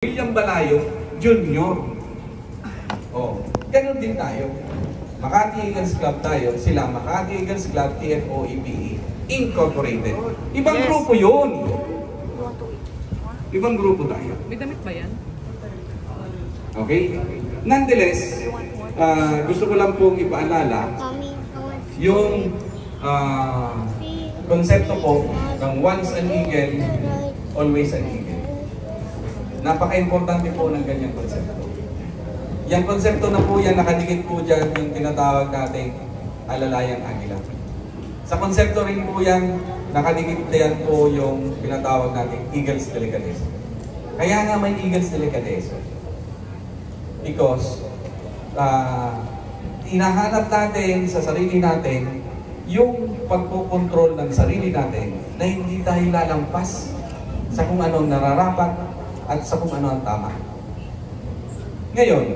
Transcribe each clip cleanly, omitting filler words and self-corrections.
William Balayo Jr. Oh, ganun din tayo. Makati Eagles Club tayo, sila Makati Eagles Club TFOEPE Incorporated. Ibang grupo yun. Ibang grupo tayo. May damit ba yan? Okay? Nonetheless, gusto ko lang pong ipaalala yung konsepto po ng once an eagle, always an eagle. Napaka-importante po ng ganyang konsepto. Yung konsepto na po yan, nakadikit po dyan yung tinatawag nating alalayang agila. Sa konsepto rin po yan, nakadikit yan po yung tinatawag nating Eagles Delicatessen. Kaya nga may Eagles Delicatessen. Because, hinahanap natin sa sarili natin yung pagpukontrol ng sarili natin na hindi tayo lalampas sa kung anong nararapat at sa kung ano ang tama. Ngayon,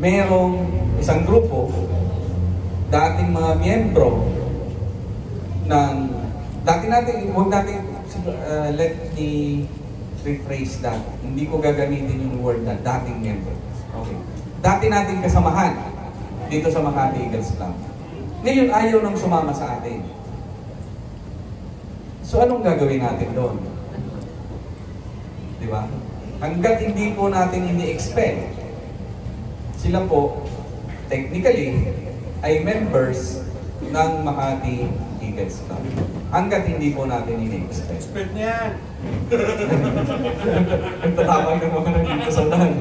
merong isang grupo, dating mga miyembro ng, huwag natin, let me rephrase that. Hindi ko gagamitin yung word na dating miyembro. Okay. Dati nating kasamahan dito sa Makati Eagles Club. Ngayon, ayaw nang sumama sa atin. So, anong gagawin natin doon? Di ba? Hanggat hindi po natin ini-expel, sila po, technically, ay members ng Makati Eagles Club. Hanggat hindi po natin ini-expel. Expert niya. Nagtatapang ng mga nandito sa unahan.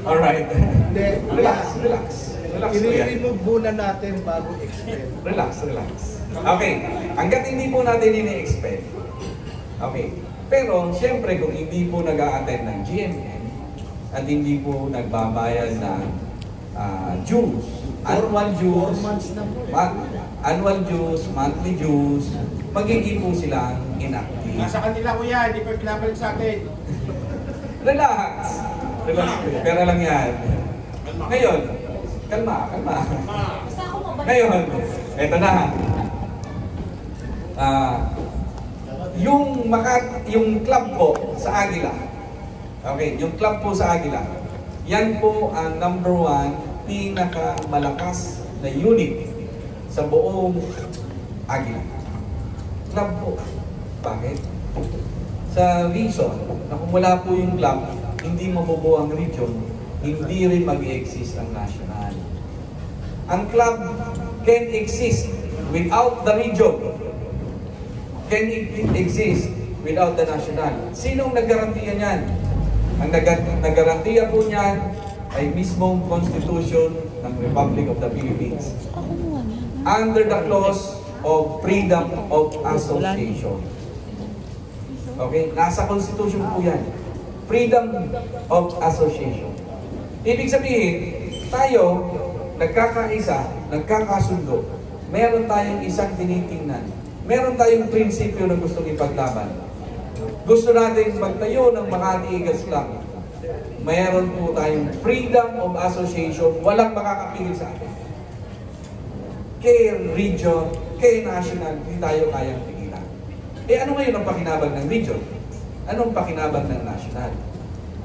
Alright. Relax. Relax po yan. I-remove muna natin bago expel. Relax. Okay, hanggat hindi po natin ini-expel. Okay, pero siyempre kung hindi po nag-a-attend ng GMM at hindi po nagbabayad ng dues, annual dues, monthly dues, magiging po silang inactive. Nasa kanila ko yan, hindi pa pinapalik sa akin. Relax po yan. Pera lang yan. Ngayon, kalma. Ngayon, eto na. Yung club po sa Agila, okay, yung club po sa Agila, yan po ang number 1 pinakamalakas na unit sa buong Agila. Club po. Bakit? Sa reason na kung wala po yung club, hindi mabubuo ang region, hindi rin mag-exist ang national. Ang club can exist without the region. Can it exist without the national? Sinong naggarantiya niyan? Ang naggarantiya po niyan ay mismong Constitution ng Republic of the Philippines. Under the clause of freedom of association. Okay? Nasa Constitution po yan. Freedom of association. Ibig sabihin, tayo, nagkakaisa, nagkakasundo, meron tayong isang tinitingnan. Meron tayong prinsipyo na gustong ipaglaban. Gusto natin magtayo ng Makati Eagles Club. Meron po tayong freedom of association. Walang makakapigil sa atin. Kay region, kay national, hindi tayo kayang pigilan. Ano ngayon ang pakinabang ng region? Anong pakinabang ng national?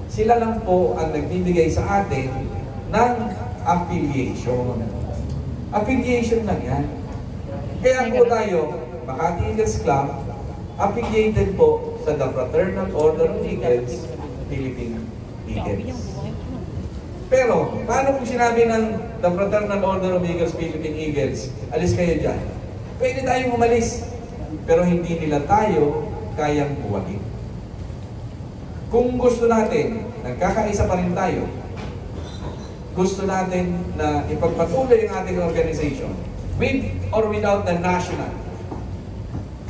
Sila lang po ang nagbibigay sa atin ng affiliation. Affiliation lang yan. Kaya po tayo, Makati Eagles Club, affiliated po sa The Fraternal Order of Eagles, Philippine Eagles. Pero, paano kung sinabi ng The Fraternal Order of Eagles, Philippine Eagles, alis kayo dyan? Pwede tayong umalis, pero hindi nila tayo kayang buwagin. Kung gusto natin, nagkakaisa pa rin tayo, gusto natin na ipagpatuloy ang ating organization, with or without the national,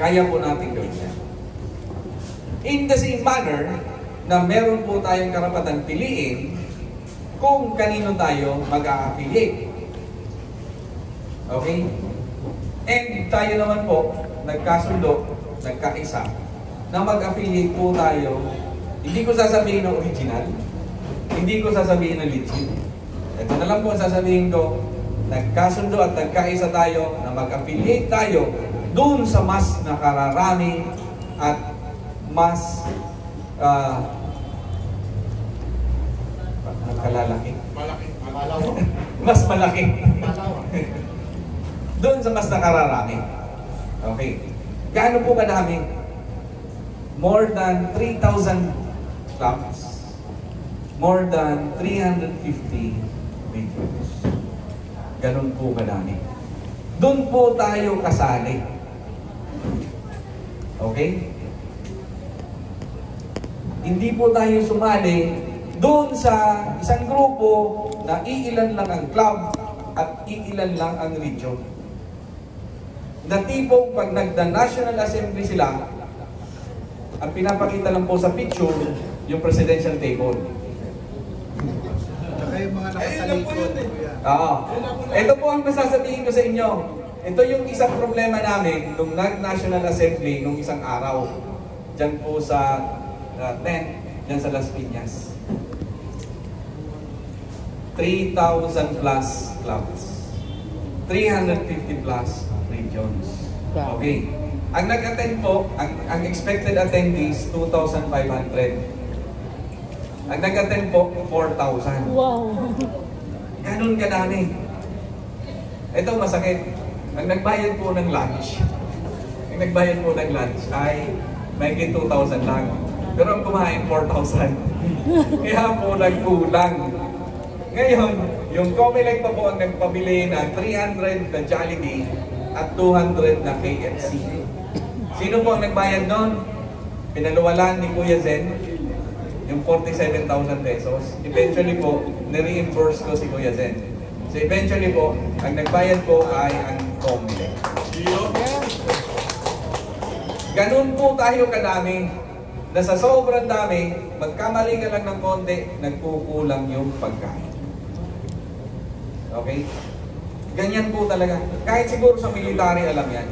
kaya po natin gawin yan. In the same manner, na meron po tayong karapatan piliin kung kanino tayo mag-a-affiliate. Okay? And tayo naman po, nagkasundo, nagkaisa, na mag-affiliate po tayo, hindi ko sasabihin ng original, hindi ko sasabihin ng legit. Ito na lang po sasabihin ko, nagkasundo at nagkaisa tayo na mag-affiliate tayo doon sa mas nakararami at mas kalalaki. Malaki. Malaw. Mas malaki. Malaw. Doon sa mas nakararami. Okay. Gaano po kadami? More than 3,000 clubs. More than 350 videos. Ganun po kadami. Doon po tayo kasali. Okay? Hindi po tayo sumali doon sa isang grupo na iilan lang ang club at iilan lang ang region. Na tipong pag nagda-National Assembly sila, ang pinapakita lang po sa picture, yung presidential table. Tsaka yung mga nakatalikod. Oo. Ito po ang masasabihin ko sa inyo. Ito yung isang problema namin nung nag-National Assembly nung isang araw. Diyan po sa tent, diyan sa Las Piñas. 3,000 plus clubs. 350 plus regions. Okay. Ang nag-attend po, ang expected attendees, 2,500. Ang nag-attend po, 4,000. Wow. Ganun kadami. Ito masakit. Ang nagbayad po ng lunch, ay may 2,000 lang. Pero ang kumain, 4,000. Kaya po nagkulang. Ngayon, yung Comelec pa po ang nagpabili ng 300 na Jollibee at 200 na KFC. Sino po ang nagbayad nun? Pinaluwalan ni Kuya Zen yung 47,000 pesos. Eventually po, nire-reimburse ko si Kuya Zen. So eventually po, ang nagbayad po ay ang Comelec. Ganun po tayo kadami na sa sobrang dami, magkamali ka lang ng konti, nagkukulang yung pagkain. Okay? Ganyan po talaga. Kahit siguro sa military, alam yan.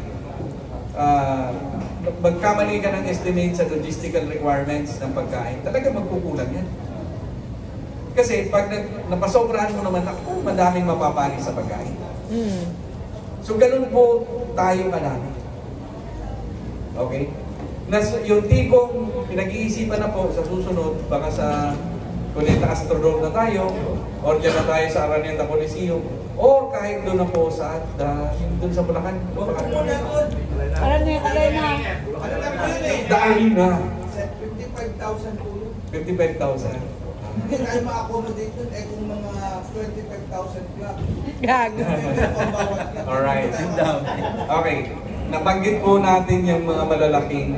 Magkamali ka ng estimate sa logistical requirements ng pagkain, talaga magkukulang yan. Kasi pag napasobrahan mo naman, ako, madaming mapapanis sa pagkain. So ganun po tayo kadami. Okay? Yung tipong pinag-iisipan na po sa susunod, baka sa Cuneta Astrodome na tayo, or dyan na tayo sa Araneta Coliseum, or kahit doon na po sa, doon sa Bulacan. Alam niya, alay na. Dahil na. 55,000 po yun. 55,000. Hindi tayo ma-accommodate dun kung mga 25,000 club. Gago. Alright. Okay. Nabanggit po natin yung mga malalaking,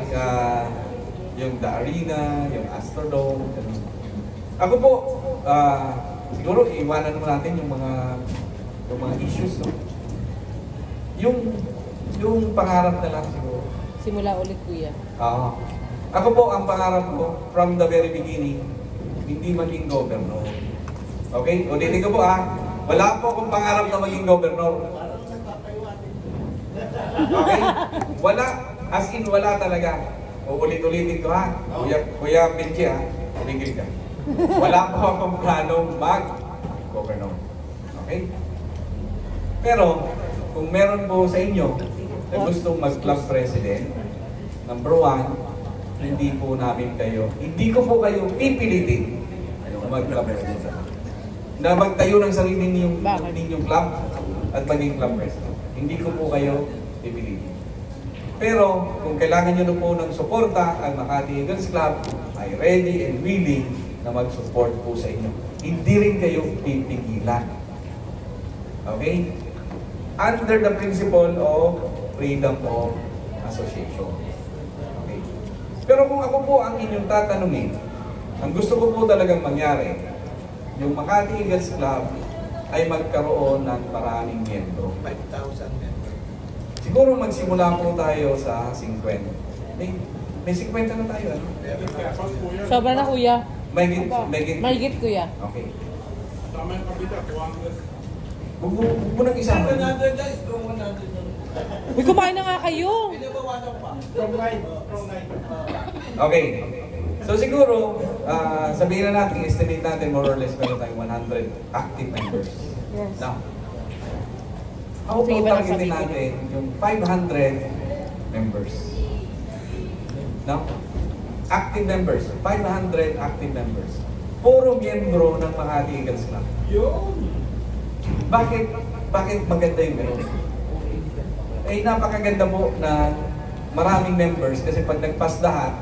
yung The Arena, yung Astrodome. Ako po, siguro iwanan mo natin yung mga issues, no? Yung pangarap na lang siguro. Simula ulit, kuya. Ako po, ang pangarap ko, from the very beginning, hindi maging governor. Okay? Ulitin ko po wala po akong pangarap na maging governor. Okay? Wala. As in, wala talaga. Ulit-ulitin ko Kuya Benji tumigil ka. Wala po akong planong mag-governor. Okay? Pero, kung meron po sa inyo na gustong mag-club president, number one, hindi ko po kayo pipilitin na mag-club president. Na magtayo ng sarili ninyong club at maging club president. Hindi ko po kayo pipilitin. Pero, kung kailangan nyo na po ng suporta, ang Makati Eagles Club ay ready and willing na mag-support po sa inyo. Hindi rin kayo pipigilan. Okay? Under the principle of freedom of association. Okay? Pero kung ako po ang inyong tatanungin, ang gusto ko po talagang mangyari, yung Makati Eagles Club ay magkaroon ng maraming miyembro. 5,000 members. Siguro magsimula po tayo sa 50. May 50 na tayo, ano? Sobra na, kuya. Mahigit. Kuya. Okay. Tama yung kabila, 200. Huwag mo nang isama. 100 guys, from 100. Uy, kumain na nga kayo. Pinabawasan pa. From 9. Okay. So siguro, sabihin na natin, estimate natin more or less meron tayong 100 active members. Yes. Now, how Sige, about parang targetin sabi ko. natin yung 500 members? No? active members, 500 active members. Puro miyembro ng Makati Eagles Club. Bakit maganda yung gano'n? Eh, napakaganda po na maraming members kasi pag nag-pass lahat,